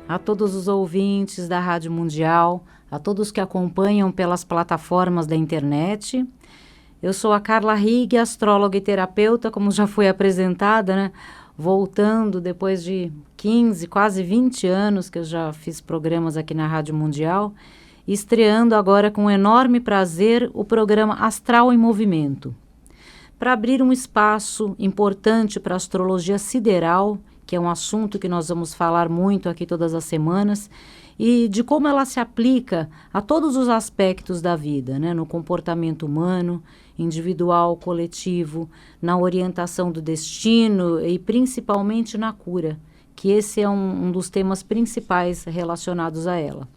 a todos os ouvintes da Rádio Mundial, a todos que acompanham pelas plataformas da internet. Eu sou a Carla Rigg, astróloga e terapeuta, como já foi apresentada, né? Voltando depois de 15, quase 20 anos que eu já fiz programas aqui na Rádio Mundial, estreando agora com enorme prazer o programa Astral em Movimento, para abrir um espaço importante para a astrologia sideral, que é um assunto que nós vamos falar muito aqui todas as semanas, e de como ela se aplica a todos os aspectos da vida, né? No comportamento humano, individual, coletivo, na orientação do destino e principalmente na cura, que esse é um dos temas principais relacionados a ela.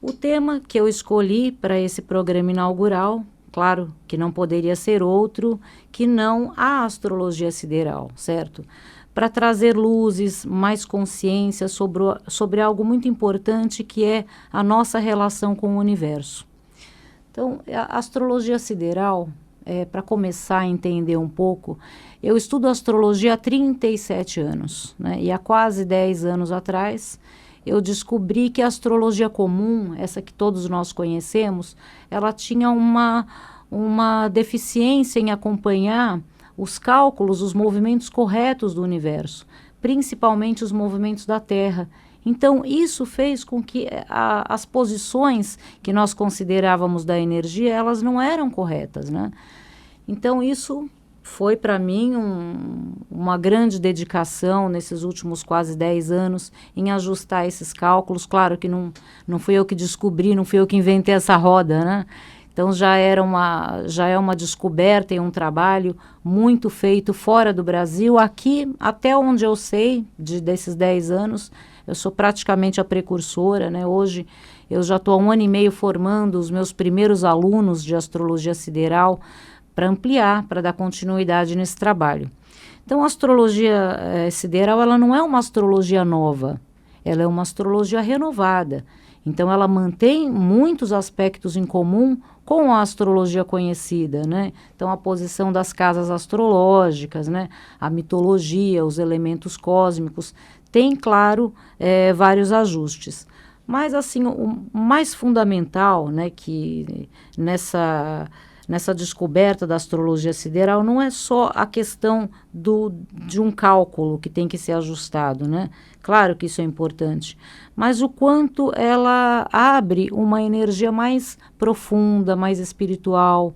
O tema que eu escolhi para esse programa inaugural, claro que não poderia ser outro que não a astrologia sideral, certo? Para trazer luzes, mais consciência sobre algo muito importante que é a nossa relação com o universo. Então, a astrologia sideral, para começar a entender um pouco, eu estudo astrologia há 37 anos, né? E há quase 10 anos atrás, eu descobri que a astrologia comum, essa que todos nós conhecemos, ela tinha uma deficiência em acompanhar os cálculos, os movimentos corretos do universo, principalmente os movimentos da Terra. Então, isso fez com que as posições que nós considerávamos da energia, elas não eram corretas, né? Então, isso foi para mim uma grande dedicação nesses últimos quase 10 anos em ajustar esses cálculos. Claro que não fui eu que descobri, não fui eu que inventei essa roda, né? Então já é uma descoberta e um trabalho muito feito fora do Brasil. Aqui, até onde eu sei, desses 10 anos, eu sou praticamente a precursora, né? Hoje eu já estou há 1 ano e meio formando os meus primeiros alunos de astrologia sideral para ampliar, para dar continuidade nesse trabalho. Então a astrologia sideral, ela não é uma astrologia nova, ela é uma astrologia renovada. Então ela mantém muitos aspectos em comum com a astrologia conhecida, né? Então, a posição das casas astrológicas, né? A mitologia, os elementos cósmicos, tem, claro, vários ajustes. Mas, assim, o mais fundamental, né, que nessa descoberta da astrologia sideral não é só a questão de um cálculo que tem que ser ajustado, né? Claro que isso é importante, mas o quanto ela abre uma energia mais profunda, mais espiritual,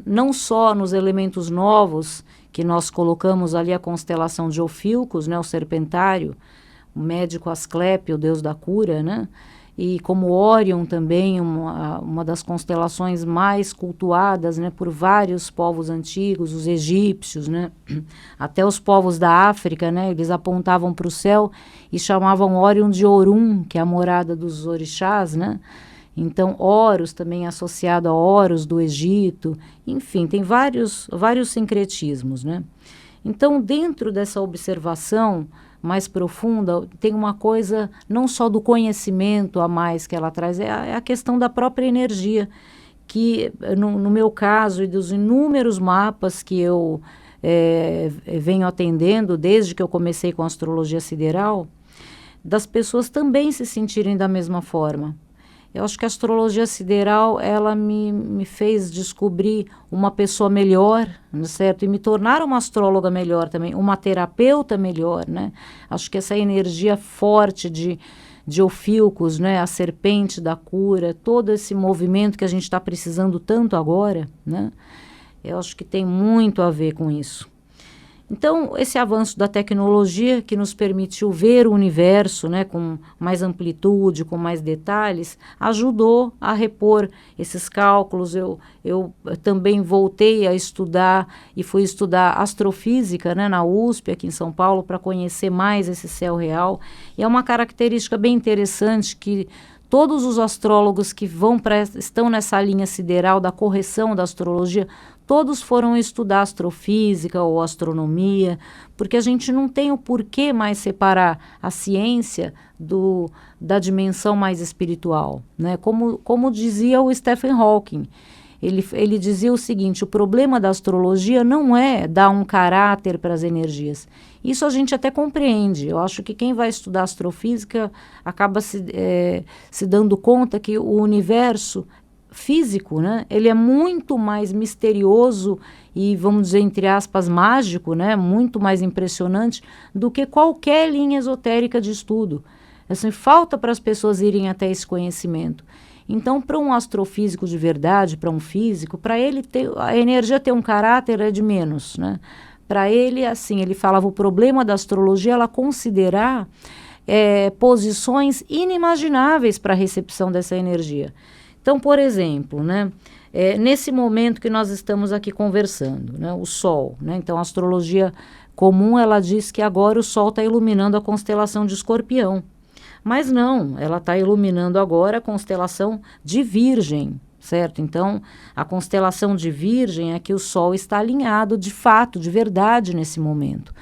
não só nos elementos novos que nós colocamos ali, a constelação de Ophiuchus, né, o serpentário, o médico Asclépio, o deus da cura, né? E como Órion também, uma das constelações mais cultuadas, né, por vários povos antigos, os egípcios, né, até os povos da África, né, eles apontavam para o céu e chamavam Órion de Orum, que é a morada dos orixás, né. Então, Horus também é associado a Horus do Egito, enfim, tem vários sincretismos, né. Então, dentro dessa observação mais profunda, tem uma coisa não só do conhecimento a mais que ela traz, é a questão da própria energia, que no meu caso e dos inúmeros mapas que eu venho atendendo desde que eu comecei com a astrologia sideral, das pessoas também se sentirem da mesma forma. Eu acho que a astrologia sideral, ela me fez descobrir uma pessoa melhor, certo? E me tornar uma astróloga melhor também, uma terapeuta melhor, né? Acho que essa energia forte de Ophiuchus, né? A serpente da cura, todo esse movimento que a gente está precisando tanto agora, né? Eu acho que tem muito a ver com isso. Então, esse avanço da tecnologia que nos permitiu ver o universo, né, com mais amplitude, com mais detalhes, ajudou a repor esses cálculos. Eu também voltei a estudar e fui estudar astrofísica, né, na USP, aqui em São Paulo, para conhecer mais esse céu real. E é uma característica bem interessante que todos os astrólogos que estão nessa linha sideral da correção da astrologia, todos foram estudar astrofísica ou astronomia, porque a gente não tem o porquê mais separar a ciência da dimensão mais espiritual, né? Como dizia o Stephen Hawking, ele dizia o seguinte: o problema da astrologia não é dar um caráter para as energias. Isso a gente até compreende. Eu acho que quem vai estudar astrofísica acaba se dando conta que o universo físico, né, ele é muito mais misterioso e, vamos dizer, entre aspas, mágico, né, muito mais impressionante do que qualquer linha esotérica de estudo. Assim, falta para as pessoas irem até esse conhecimento. Então, para um astrofísico de verdade, para um físico, para ele ter, a energia ter um caráter é de menos, né? Para ele, assim, ele falava, o problema da astrologia é ela considerar posições inimagináveis para a recepção dessa energia. Então, por exemplo, né, nesse momento que nós estamos aqui conversando, né, o Sol, né, então a astrologia comum, ela diz que agora o Sol está iluminando a constelação de Escorpião. Mas não, ela está iluminando agora a constelação de Virgem, certo? Então, a constelação de Virgem é que o Sol está alinhado de fato, de verdade, nesse momento.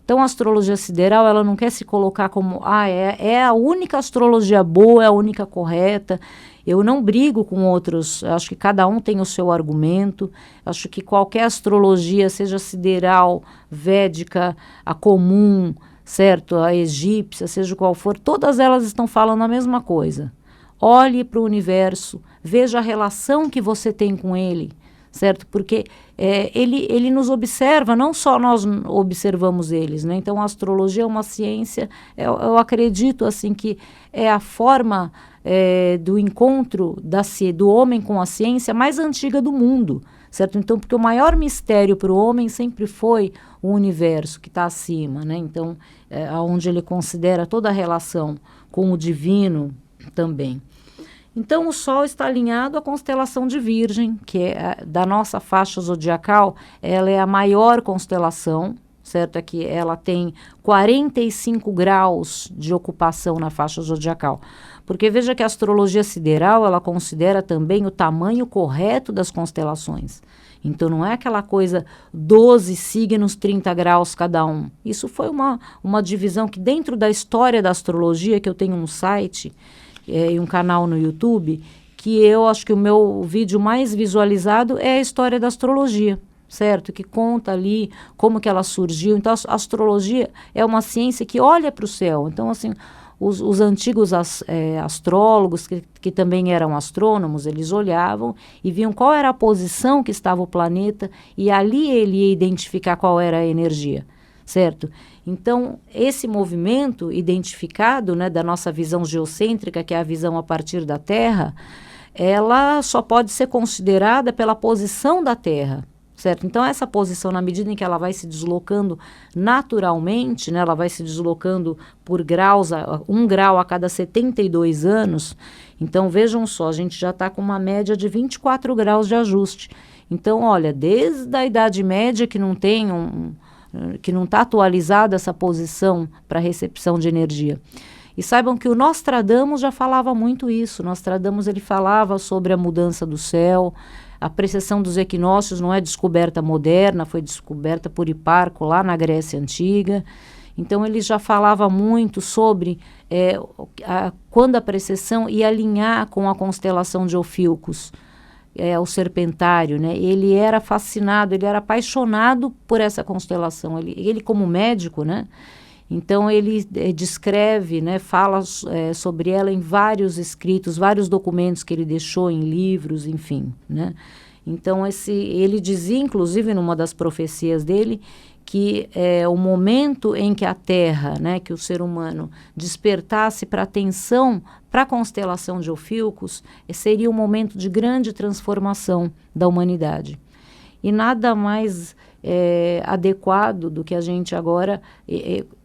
Então, a astrologia sideral, ela não quer se colocar como, é a única astrologia boa, é a única correta. Eu não brigo com outros, acho que cada um tem o seu argumento. Acho que qualquer astrologia, seja sideral, védica, a comum, certo? A egípcia, seja qual for, todas elas estão falando a mesma coisa. Olhe para o universo, veja a relação que você tem com ele, certo? Porque ele nos observa, não só nós observamos eles, né? Então, a astrologia é uma ciência, eu acredito, assim, que é a forma do encontro do homem com a ciência mais antiga do mundo, certo? Então, porque o maior mistério para o homem sempre foi o universo que está acima, né? Então, onde ele considera toda a relação com o divino também. Então, o Sol está alinhado à constelação de Virgem, que é da nossa faixa zodiacal, ela é a maior constelação, certo? É que ela tem 45 graus de ocupação na faixa zodiacal. Porque veja que a astrologia sideral, ela considera também o tamanho correto das constelações. Então, não é aquela coisa 12 signos, 30 graus cada um. Isso foi uma divisão que dentro da história da astrologia, que eu tenho um site e um canal no YouTube, que eu acho que o meu vídeo mais visualizado é a história da astrologia, certo? Que conta ali como que ela surgiu. Então, a astrologia é uma ciência que olha para o céu. Então, assim, os antigos astrólogos, que também eram astrônomos, eles olhavam e viam qual era a posição que estava o planeta e ali ele ia identificar qual era a energia, certo? Então, esse movimento identificado, né, da nossa visão geocêntrica, que é a visão a partir da Terra, ela só pode ser considerada pela posição da Terra, certo? Então, essa posição, na medida em que ela vai se deslocando naturalmente, né, ela vai se deslocando por graus, 1 grau a cada 72 anos. Então, vejam só, a gente já está com uma média de 24 graus de ajuste. Então, olha, desde a Idade Média que não tem que não está atualizada essa posição para recepção de energia. E saibam que o Nostradamus já falava muito isso. Nostradamus, ele falava sobre a mudança do céu. A precessão dos equinócios não é descoberta moderna, foi descoberta por Hiparco lá na Grécia Antiga. Então, ele já falava muito sobre quando a precessão ia alinhar com a constelação de Ophiuchus, o serpentário, né? Ele era fascinado, ele era apaixonado por essa constelação. Ele como médico, né? Então, ele descreve, né, fala sobre ela em vários escritos, vários documentos que ele deixou em livros, enfim, né? Então, ele dizia, inclusive, numa das profecias dele, que o momento em que a Terra, né, que o ser humano despertasse para a atenção para a constelação de Ophiuchus, seria um momento de grande transformação da humanidade. E nada mais adequado do que a gente agora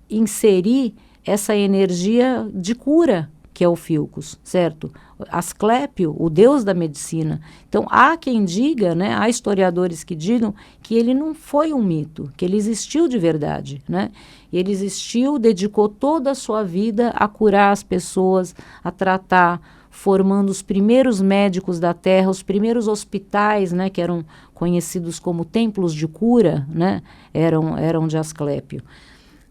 inserir essa energia de cura, que é Ophiuchus, certo? Asclépio, o deus da medicina. Então, há quem diga, né, há historiadores que digam que ele não foi um mito, que ele existiu de verdade, né? E ele existiu, dedicou toda a sua vida a curar as pessoas, a tratar, formando os primeiros médicos da Terra, os primeiros hospitais, né, que eram conhecidos como templos de cura, né, eram de Asclépio.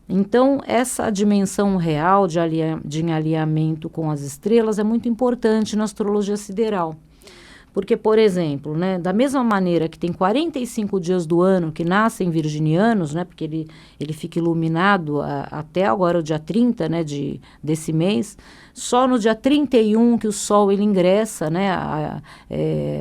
Então, essa dimensão real de alinhamento com as estrelas é muito importante na astrologia sideral. Porque, por exemplo, né, da mesma maneira que tem 45 dias do ano que nascem virginianos, né, porque ele fica iluminado até agora o dia 30, né, desse mês, só no dia 31 que o Sol ele ingressa, né,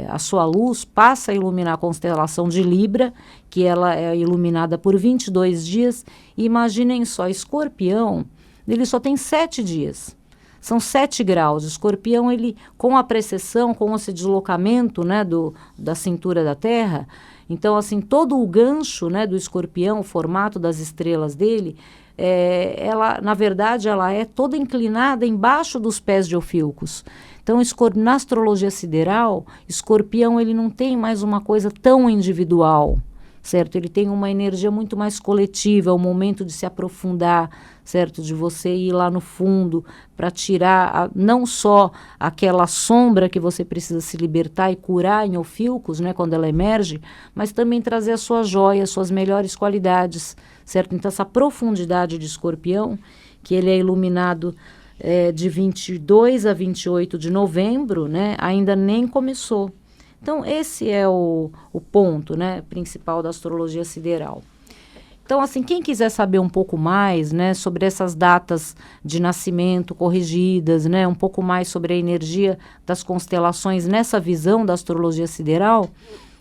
a sua luz passa a iluminar a constelação de Libra, que ela é iluminada por 22 dias. E imaginem só, Escorpião, ele só tem 7 dias. São 7 graus. O Escorpião, ele, com a precessão, com esse deslocamento, né, da cintura da Terra, então, assim, todo o gancho, né, do Escorpião, o formato das estrelas dele, ela, na verdade, ela é toda inclinada embaixo dos pés de Ophiuchus. Então, na astrologia sideral, Escorpião, ele não tem mais uma coisa tão individual, certo? Ele tem uma energia muito mais coletiva, é o momento de se aprofundar, certo? De você ir lá no fundo para tirar não só aquela sombra que você precisa se libertar e curar em Ophiuchus, né, quando ela emerge, mas também trazer as suas joias, suas melhores qualidades, certo? Então, essa profundidade de Escorpião, que ele é iluminado de 22 a 28 de novembro, né, ainda nem começou. Então, esse é o ponto, né, principal da astrologia sideral. Então, assim, quem quiser saber um pouco mais, né, sobre essas datas de nascimento corrigidas, né, um pouco mais sobre a energia das constelações nessa visão da astrologia sideral,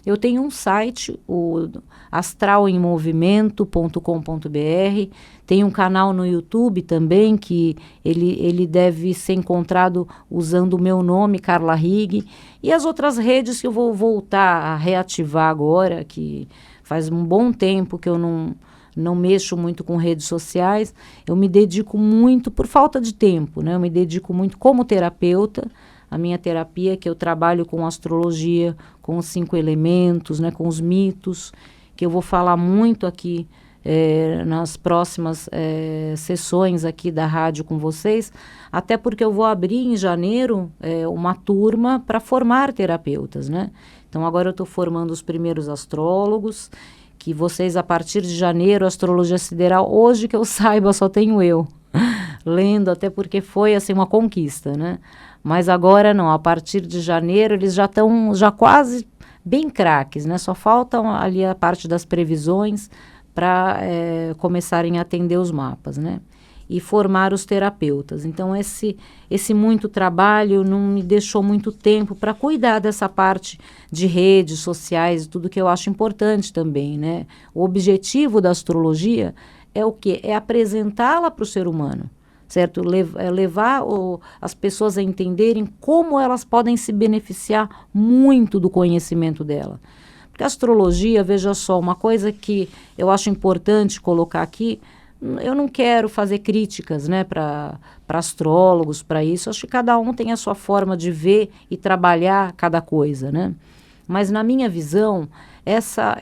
eu tenho um site, o astralemmovimento.com.br, tem um canal no YouTube também, que ele deve ser encontrado usando o meu nome, Carla Rigg, e as outras redes que eu vou voltar a reativar agora, que faz um bom tempo que eu não mexo muito com redes sociais. Eu me dedico muito, por falta de tempo, né? Eu me dedico muito como terapeuta. A minha terapia, que eu trabalho com astrologia, com os 5 elementos, né, com os mitos, que eu vou falar muito aqui nas próximas sessões aqui da rádio com vocês, até porque eu vou abrir em janeiro uma turma para formar terapeutas, né? Então, agora eu estou formando os primeiros astrólogos, que vocês, a partir de janeiro, astrologia sideral, hoje que eu saiba, só tenho eu lendo, até porque foi assim uma conquista, né? Mas agora não, a partir de janeiro eles já estão quase bem craques, né? Só faltam ali a parte das previsões para começarem a atender os mapas, né? E formar os terapeutas. Então, esse muito trabalho não me deixou muito tempo para cuidar dessa parte de redes sociais, tudo que eu acho importante também, né? O objetivo da astrologia é o quê? É apresentá-la para o ser humano, certo? Levar as pessoas a entenderem como elas podem se beneficiar muito do conhecimento dela. Porque a astrologia, veja só, uma coisa que eu acho importante colocar aqui, eu não quero fazer críticas, né, para astrólogos, para isso. Acho que cada um tem a sua forma de ver e trabalhar cada coisa, né? Mas na minha visão, essa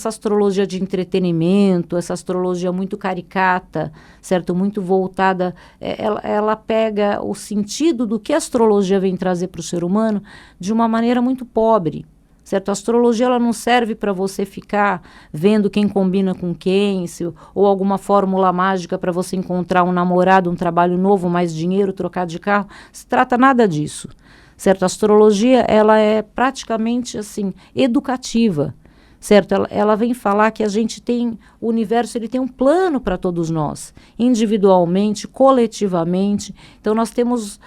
astrologia de entretenimento, essa astrologia muito caricata, certo? Muito voltada, ela pega o sentido do que a astrologia vem trazer para o ser humano de uma maneira muito pobre, certo? A astrologia ela não serve para você ficar vendo quem combina com quem, ou alguma fórmula mágica para você encontrar um namorado, um trabalho novo, mais dinheiro, trocar de carro. Se trata nada disso, certo? A astrologia ela é praticamente assim educativa, certo? Ela vem falar que a gente tem, o universo ele tem um plano para todos nós, individualmente, coletivamente. Então, nós temos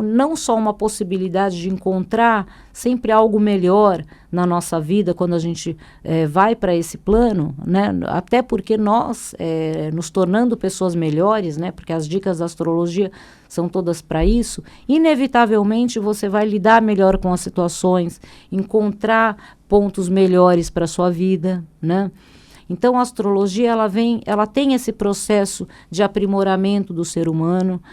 não só uma possibilidade de encontrar sempre algo melhor na nossa vida quando a gente vai para esse plano, né? Até porque nós, nos tornando pessoas melhores, né? Porque as dicas da astrologia são todas para isso, inevitavelmente você vai lidar melhor com as situações, encontrar pontos melhores para a sua vida, né? Então, a astrologia, ela tem esse processo de aprimoramento do ser humano,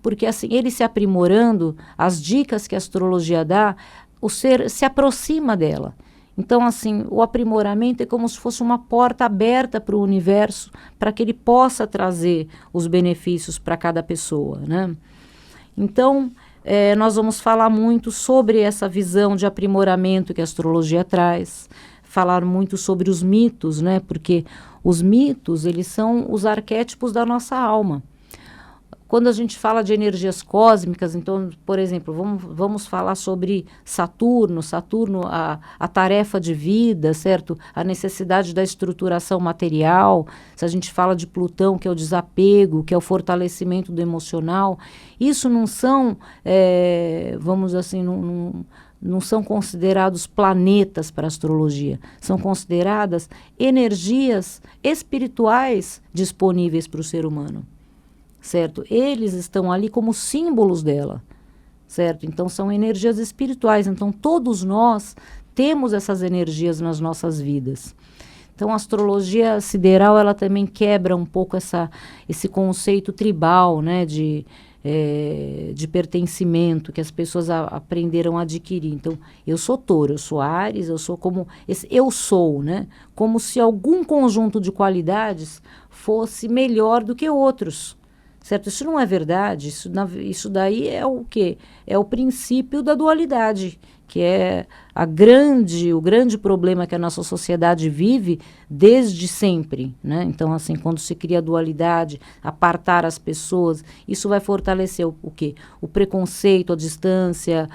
porque assim, ele se aprimorando, as dicas que a astrologia dá, o ser se aproxima dela. Então, assim, o aprimoramento é como se fosse uma porta aberta para o universo, para que ele possa trazer os benefícios para cada pessoa, né? Então, nós vamos falar muito sobre essa visão de aprimoramento que a astrologia traz, falar muito sobre os mitos, né? Porque os mitos, eles são os arquétipos da nossa alma. Quando a gente fala de energias cósmicas, então, por exemplo, vamos falar sobre Saturno, a tarefa de vida, certo? A necessidade da estruturação material. Se a gente fala de Plutão, que é o desapego, que é o fortalecimento do emocional, isso não são, vamos assim, não são considerados planetas para a astrologia, são consideradas energias espirituais disponíveis para o ser humano, certo? Eles estão ali como símbolos dela, certo? Então são energias espirituais, então todos nós temos essas energias nas nossas vidas. Então a astrologia sideral, ela também quebra um pouco esse conceito tribal, né, de pertencimento que as pessoas aprenderam a adquirir. Então, eu sou touro, eu sou Áries, eu sou como... eu sou, né? Como se algum conjunto de qualidades fosse melhor do que outros, certo? Isso não é verdade, isso daí é o quê? É o princípio da dualidade, que é o grande problema que a nossa sociedade vive desde sempre, né? Então, assim, quando se cria a dualidade, apartar as pessoas, isso vai fortalecer o quê? O preconceito, a distância,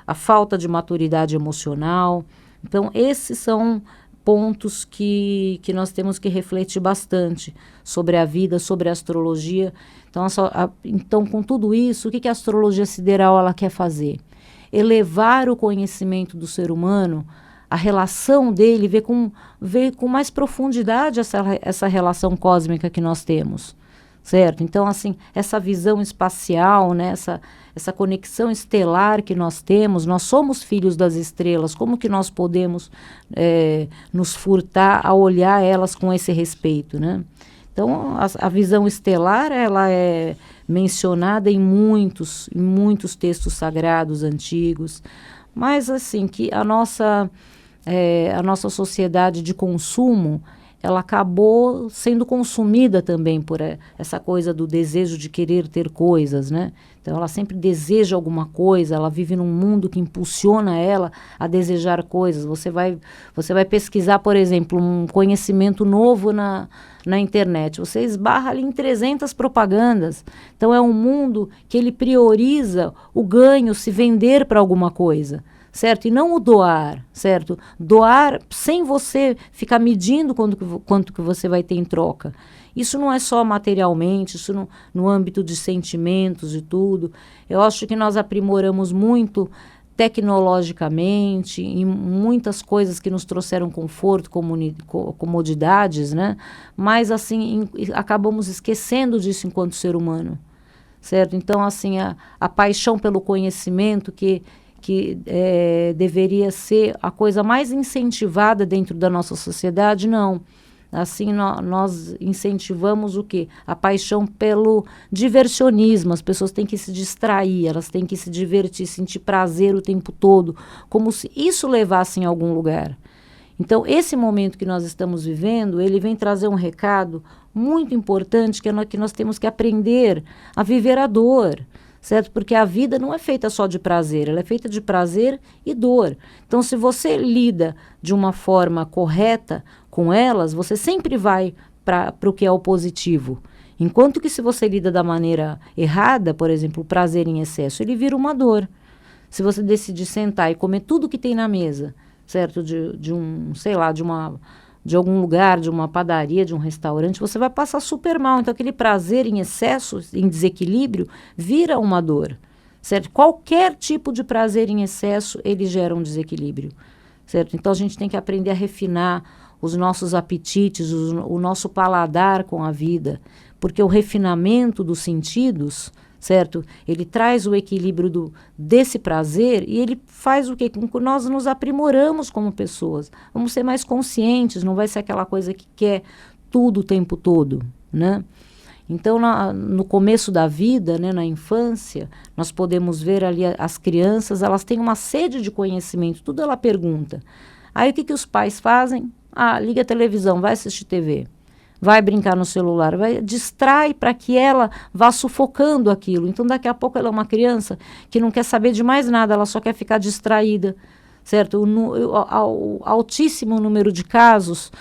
a falta de maturidade emocional. Então, esses são pontos que nós temos que refletir bastante sobre a vida, sobre a astrologia. Então, com tudo isso, o que a astrologia sideral ela quer fazer? Elevar o conhecimento do ser humano, a relação dele, ver com mais profundidade essa relação cósmica que nós temos, certo? Então, assim, essa visão espacial, né, essa conexão estelar que nós temos, nós somos filhos das estrelas, como que nós podemos nos furtar a olhar elas com esse respeito, né? Então, a visão estelar, ela é mencionada em muitos textos sagrados antigos, mas assim, que a nossa sociedade de consumo, ela acabou sendo consumida também por essa coisa do desejo de querer ter coisas, né? Então, ela sempre deseja alguma coisa, ela vive num mundo que impulsiona ela a desejar coisas. Você vai pesquisar, por exemplo, um conhecimento novo na internet. Você esbarra ali em 300 propagandas. Então, é um mundo que ele prioriza o ganho, se vender para alguma coisa, certo? E não o doar, certo? Doar sem você ficar medindo quanto que você vai ter em troca. Isso não é só materialmente, isso no âmbito de sentimentos e tudo. Eu acho que nós aprimoramos muito tecnologicamente, em muitas coisas que nos trouxeram conforto, comodidades, né? Mas, assim, acabamos esquecendo disso enquanto ser humano, certo? Então, assim, a paixão pelo conhecimento que deveria ser a coisa mais incentivada dentro da nossa sociedade, não. Assim, nós incentivamos o quê? A paixão pelo diversionismo. As pessoas têm que se distrair, elas têm que se divertir, sentir prazer o tempo todo, como se isso levasse em algum lugar. Então, esse momento que nós estamos vivendo, ele vem trazer um recado muito importante, que nós temos que aprender a viver a dor, certo? Porque a vida não é feita só de prazer, ela é feita de prazer e dor. Então, se você lida de uma forma correta com elas, você sempre vai para o que é o positivo. Enquanto que se você lida da maneira errada, por exemplo, o prazer em excesso, ele vira uma dor. Se você decidir sentar e comer tudo que tem na mesa, certo? De algum lugar, de uma padaria, de um restaurante, você vai passar super mal. Então, aquele prazer em excesso, em desequilíbrio, vira uma dor, certo? Qualquer tipo de prazer em excesso, ele gera um desequilíbrio, certo? Então, a gente tem que aprender a refinar os nossos apetites, o nosso paladar com a vida, porque o refinamento dos sentidos, certo? Ele traz o equilíbrio desse prazer e ele faz o quê? Com que nós nos aprimoramos como pessoas. Vamos ser mais conscientes, não vai ser aquela coisa que quer tudo o tempo todo, né? Então, no começo da vida, né, na infância, nós podemos ver ali as crianças, elas têm uma sede de conhecimento, tudo ela pergunta. Aí, o que os pais fazem? Liga a televisão, vai assistir TV. Vai brincar no celular, distrai para que ela vá sufocando aquilo. Então, daqui a pouco ela é uma criança que não quer saber de mais nada, ela só quer ficar distraída, certo? O altíssimo número de casos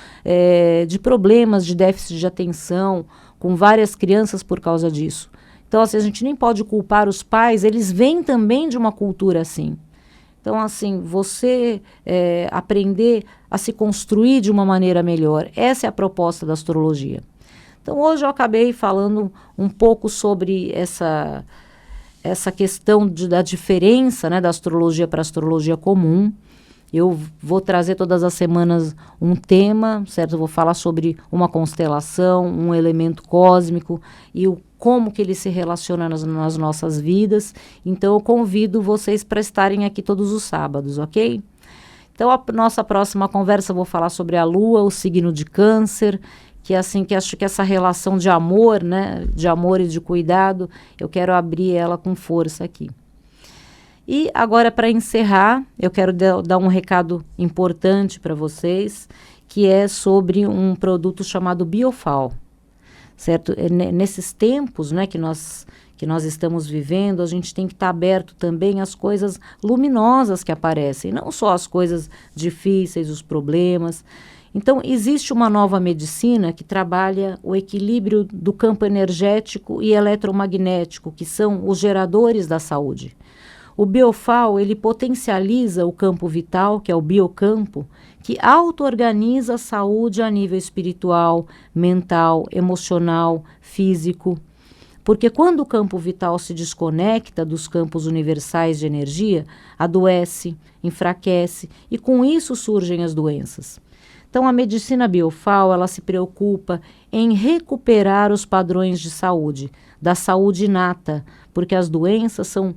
de problemas de déficit de atenção com várias crianças por causa disso. Então, assim, a gente nem pode culpar os pais, eles vêm também de uma cultura assim. Então, assim, você aprender a se construir de uma maneira melhor. Essa é a proposta da astrologia. Então, hoje eu acabei falando um pouco sobre essa questão da diferença, né, da astrologia para a astrologia comum. Eu vou trazer todas as semanas um tema, certo? Eu vou falar sobre uma constelação, um elemento cósmico e como que ele se relaciona nas nossas vidas. Então, eu convido vocês para estarem aqui todos os sábados, ok? Então, a nossa próxima conversa eu vou falar sobre a Lua, o signo de Câncer, que é assim, que acho que essa relação de amor, né? De amor e de cuidado, eu quero abrir ela com força aqui. E agora, para encerrar, eu quero dar um recado importante para vocês, que é sobre um produto chamado Biofal, certo? Nesses tempos, né, que nós estamos vivendo, a gente tem que estar aberto também às coisas luminosas que aparecem, não só as coisas difíceis, os problemas. Então, existe uma nova medicina que trabalha o equilíbrio do campo energético e eletromagnético, que são os geradores da saúde. O Biofal, ele potencializa o campo vital, que é o biocampo, que auto-organiza a saúde a nível espiritual, mental, emocional, físico. Porque quando o campo vital se desconecta dos campos universais de energia, adoece, enfraquece e com isso surgem as doenças. Então, a medicina Biofal, ela se preocupa em recuperar os padrões de saúde, da saúde inata, porque as doenças são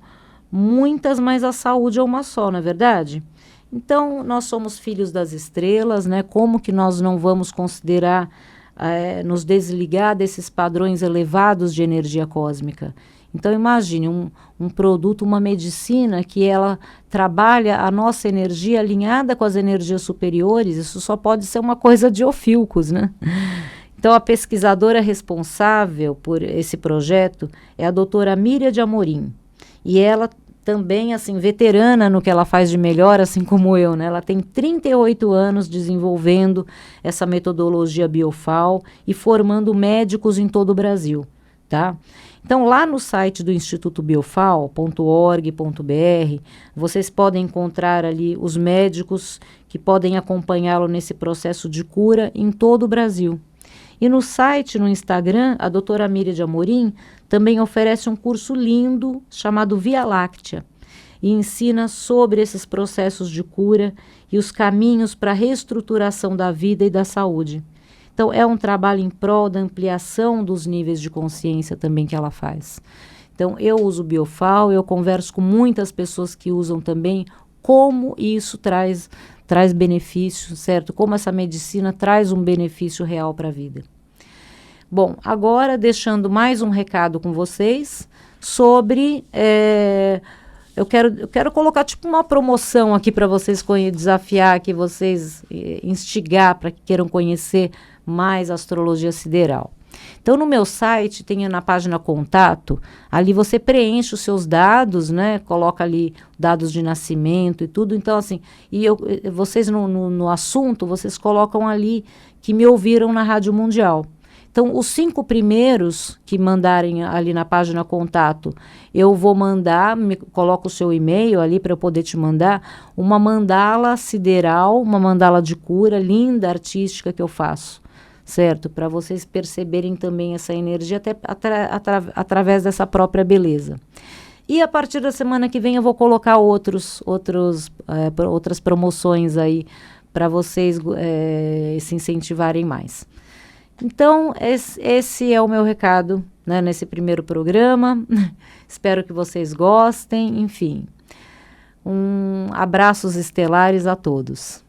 muitas, mas a saúde é uma só, não é verdade? Então, nós somos filhos das estrelas, né? Como que nós não vamos considerar nos desligar desses padrões elevados de energia cósmica? Então, imagine um produto, uma medicina que ela trabalha a nossa energia alinhada com as energias superiores. Isso só pode ser uma coisa de Ofilcos, né? Então, a pesquisadora responsável por esse projeto é a doutora Míria de Amorim. E ela também, assim, veterana no que ela faz de melhor, assim como eu, né? Ela tem 38 anos desenvolvendo essa metodologia Biofal e formando médicos em todo o Brasil, tá? Então, lá no site do Instituto Biofal.org.br, vocês podem encontrar ali os médicos que podem acompanhá-lo nesse processo de cura em todo o Brasil. E no site, no Instagram, a doutora Míria de Amorim também oferece um curso lindo chamado Via Láctea e ensina sobre esses processos de cura e os caminhos para a reestruturação da vida e da saúde. Então, é um trabalho em prol da ampliação dos níveis de consciência também que ela faz. Então, eu uso Biofal, eu converso com muitas pessoas que usam também, como isso traz benefício, certo? Como essa medicina traz um benefício real para a vida. Bom, agora deixando mais um recado com vocês sobre... eu quero colocar tipo uma promoção aqui para vocês desafiar, que vocês instigar para que queiram conhecer mais a astrologia sideral. Então, no meu site, tem na página contato, ali você preenche os seus dados, né? Coloca ali dados de nascimento e tudo. Então, assim, vocês no assunto, vocês colocam ali que me ouviram na Rádio Mundial. Então, os 5 primeiros que mandarem ali na página contato, eu vou mandar, coloco o seu e-mail ali para eu poder te mandar uma mandala sideral, uma mandala de cura linda, artística que eu faço. Certo? Para vocês perceberem também essa energia até através dessa própria beleza. E a partir da semana que vem eu vou colocar outras promoções aí para vocês se incentivarem mais. Então, esse é o meu recado, né, nesse primeiro programa. Espero que vocês gostem. Enfim, abraços estelares a todos.